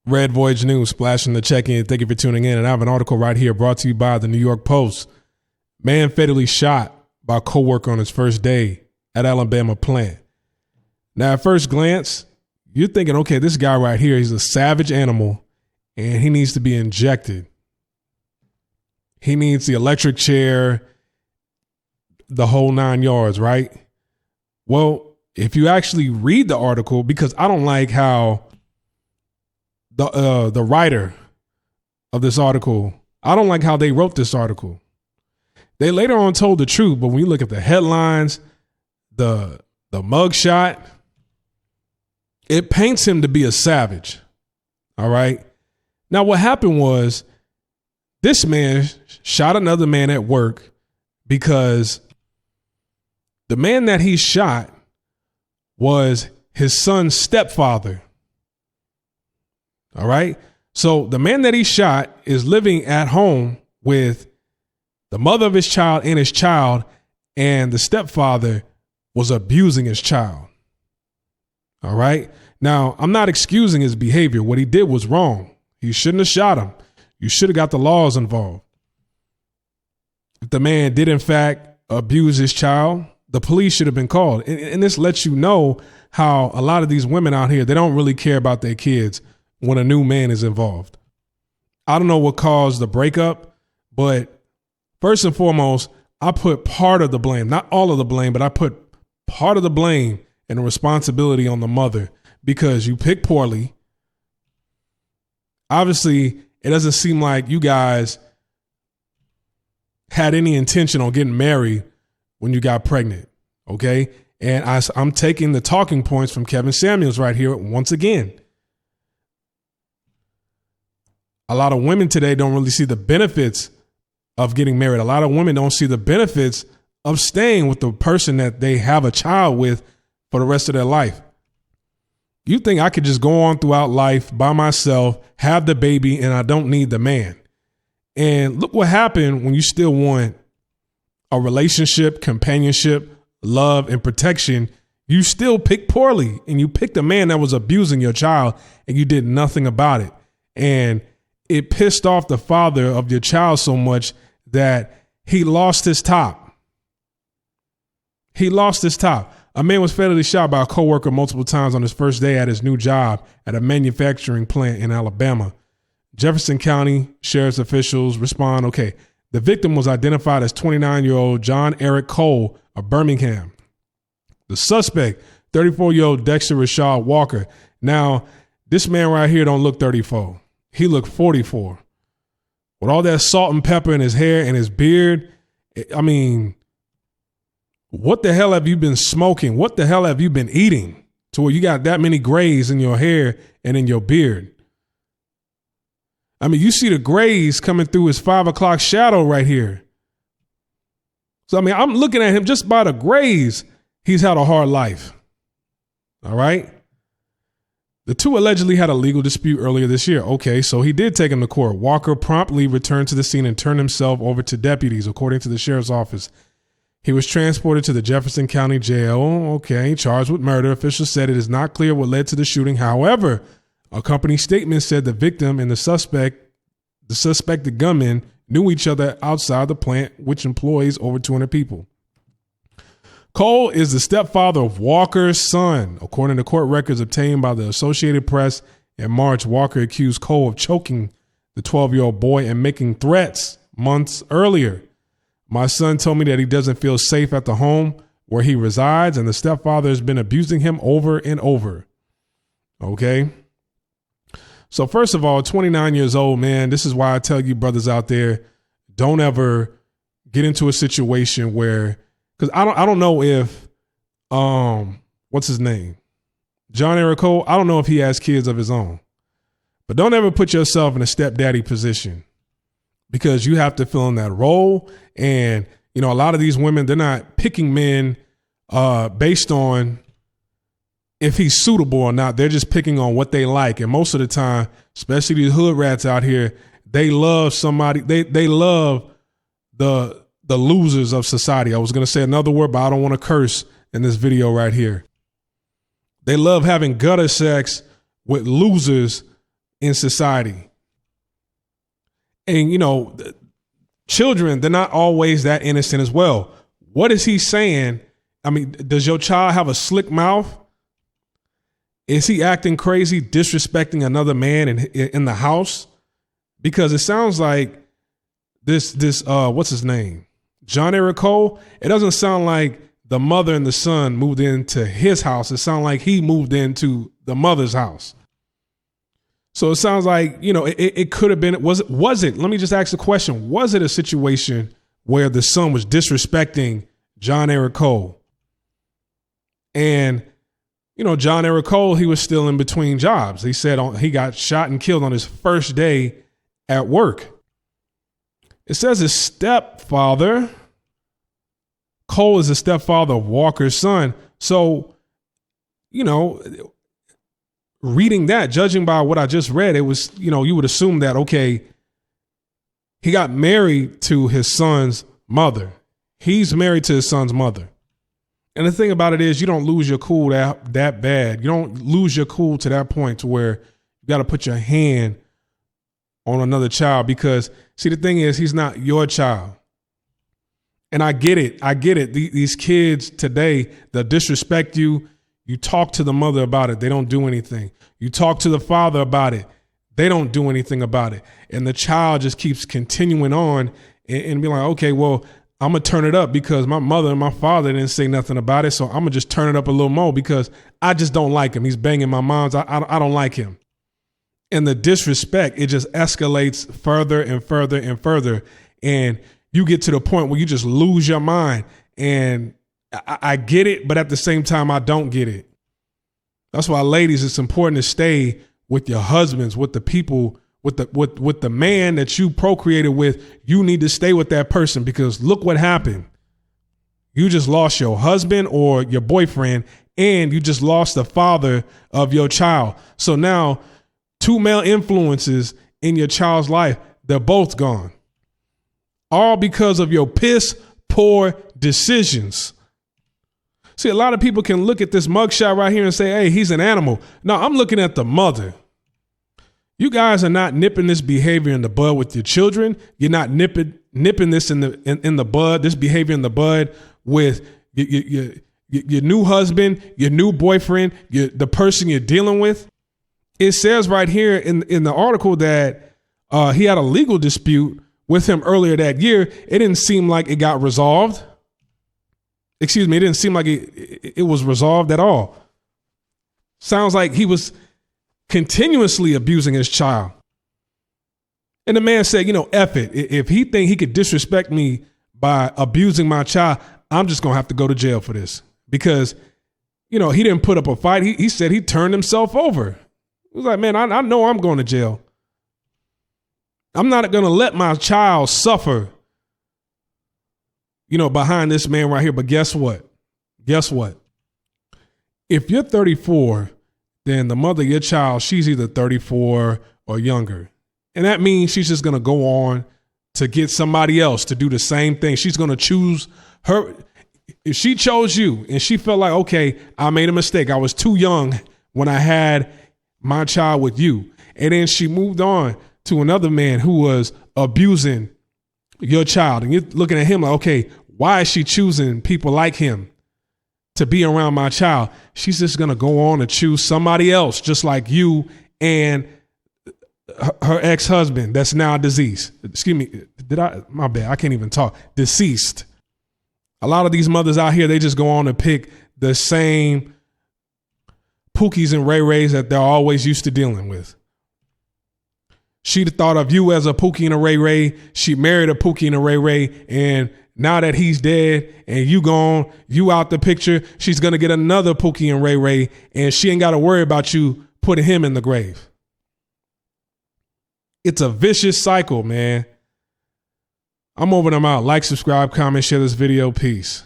Red Voyage News, splashing the check-in. Thank you for tuning in. And I have an article right here brought to you by the New York Post. Man fatally shot by coworker on his first day at Alabama plant. Now, at first glance, you're thinking, okay, this guy right here, he's a savage animal and he needs to be injected. He needs the electric chair, the whole 9 yards, right? Well, if you actually read the article, because I don't like how the writer of this article, I don't like how they wrote this article. They later on told the truth, but when you look at the headlines, the mugshot, it paints him to be a savage. All right. Now, what happened was this man shot another man at work because the man that he shot was his son's stepfather. All right. So the man that he shot is living at home with the mother of his child and the stepfather was abusing his child. All right. Now, I'm not excusing his behavior. What he did was wrong. You shouldn't have shot him. You should have got the laws involved. If the man did, in fact, abuse his child, the police should have been called. And this lets you know how a lot of these women out here, they don't really care about their kids when a new man is involved. I don't know what caused the breakup, but first and foremost, I put part of the blame, not all of the blame, but I put part of the blame and the responsibility on the mother because you picked poorly. Obviously, it doesn't seem like you guys had any intention on getting married when you got pregnant, okay? And I'm taking the talking points from Kevin Samuels right here once again. A lot of women today don't really see the benefits of getting married. A lot of women don't see the benefits of staying with the person that they have a child with for the rest of their life. You think I could just go on throughout life by myself, have the baby, and I don't need the man. And look what happened when you still want a relationship, companionship, love, and protection. You still picked poorly, and you picked a man that was abusing your child, and you did nothing about it. And it pissed off the father of your child so much that he lost his top. He lost his top. A man was fatally shot by a coworker multiple times on his first day at his new job at a manufacturing plant in Alabama. Jefferson County Sheriff's officials respond, okay, the victim was identified as 29-year-old John Eric Cole of Birmingham. The suspect, 34-year-old Dexter Rashad Walker. Now, this man right here don't look 34. He looked 44. With all that salt and pepper in his hair and his beard, I mean, what the hell have you been smoking? What the hell have you been eating to where you got that many grays in your hair and in your beard? I mean, you see the grays coming through his 5 o'clock shadow right here. So, I mean, I'm looking at him just by the grays. He's had a hard life. All right. The two allegedly had a legal dispute earlier this year. Okay, so he did take him to court. Walker promptly returned to the scene and turned himself over to deputies, according to the sheriff's office. He was transported to the Jefferson County Jail. Okay, charged with murder. Officials said it is not clear what led to the shooting. However, a company statement said the victim and the suspected gunman knew each other outside the plant, which employs over 200 people. Cole is the stepfather of Walker's son. According to court records obtained by the Associated Press in March, Walker accused Cole of choking the 12-year-old boy and making threats months earlier. My son told me that he doesn't feel safe at the home where he resides, and the stepfather has been abusing him over and over. Okay. So first of all, 29 years old, man, this is why I tell you brothers out there, don't ever get into a situation where, because I don't know if, what's his name? John Eric Cole, I don't know if he has kids of his own. But don't ever put yourself in a stepdaddy position because you have to fill in that role. And, you know, a lot of these women, they're not picking men based on if he's suitable or not. They're just picking on what they like. And most of the time, especially these hood rats out here, they love somebody. They love the losers of society. I was going to say another word, but I don't want to curse in this video right here. They love having gutter sex with losers in society. And, you know, children, they're not always that innocent as well. What is he saying? I mean, does your child have a slick mouth? Is he acting crazy, disrespecting another man in the house? Because it sounds like this what's his name? John Eric Cole. It doesn't sound like the mother and the son moved into his house. It sounds like he moved into the mother's house. So it sounds like, you know, it could have been, was it, let me just ask the question, was it a situation where the son was disrespecting John Eric Cole? And, you know, John Eric Cole, he was still in between jobs. He said he got shot and killed on his first day at work. It says his stepfather, Cole is the stepfather of Walker's son. So, you know, reading that, judging by what I just read, it was, you know, you would assume that, okay, he got married to his son's mother. He's married to his son's mother. And the thing about it is, you don't lose your cool that bad. You don't lose your cool to that point to where you got to put your hand on another child, because, see, the thing is, he's not your child. And I get it. These kids today, they'll disrespect you. You talk to the mother about it, they don't do anything. You talk to the father about it, they don't do anything about it. And the child just keeps continuing on and be like, okay, well, I'm going to turn it up because my mother and my father didn't say nothing about it. So I'm going to just turn it up a little more because I just don't like him. He's banging my mom's. I don't like him. And the disrespect, it just escalates further and further and further. And you get to the point where you just lose your mind. And I get it, but at the same time, I don't get it. That's why, ladies, it's important to stay with your husbands, with the people, with the man that you procreated with. You need to stay with that person, because look what happened. You just lost your husband or your boyfriend, and you just lost the father of your child. So now 2 male influences in your child's life, they're both gone. All because of your piss poor decisions. See, a lot of people can look at this mugshot right here and say, hey, he's an animal. No, I'm looking at the mother. You guys are not nipping this behavior in the bud with your children. You're not nipping this in the bud, this behavior in the bud with your new husband, your new boyfriend, the person you're dealing with. It says right here in the article that he had a legal dispute with him earlier that year. It didn't seem like it got resolved. Excuse me, it didn't seem like it was resolved at all. Sounds like he was continuously abusing his child. And the man said, you know, F it. If he think he could disrespect me by abusing my child, I'm just going to have to go to jail for this. Because, you know, he didn't put up a fight. He said he turned himself over. He was like, man, I know I'm going to jail. I'm not going to let my child suffer, you know, behind this man right here. But guess what? If you're 34, then the mother of your child, she's either 34 or younger. And that means she's just going to go on to get somebody else to do the same thing. She's going to choose her. If she chose you and she felt like, okay, I made a mistake, I was too young when I had my child with you. And then she moved on to another man who was abusing your child. And you're looking at him like, okay, why is she choosing people like him to be around my child? She's just going to go on and choose somebody else, just like you and her ex-husband that's now deceased. Excuse me. My bad. I can't even talk. Deceased. A lot of these mothers out here, they just go on and pick the same Pookies and Ray Rays that they're always used to dealing with. She'd thought of you as a Pookie and a Ray Ray. She married a Pookie and a Ray Ray, and now that he's dead and you gone, you out the picture, she's going to get another Pookie and Ray Ray, and she ain't got to worry about you putting him in the grave. It's a vicious cycle, man. I'm over and I'm out. Like, subscribe, comment, share this video. Peace.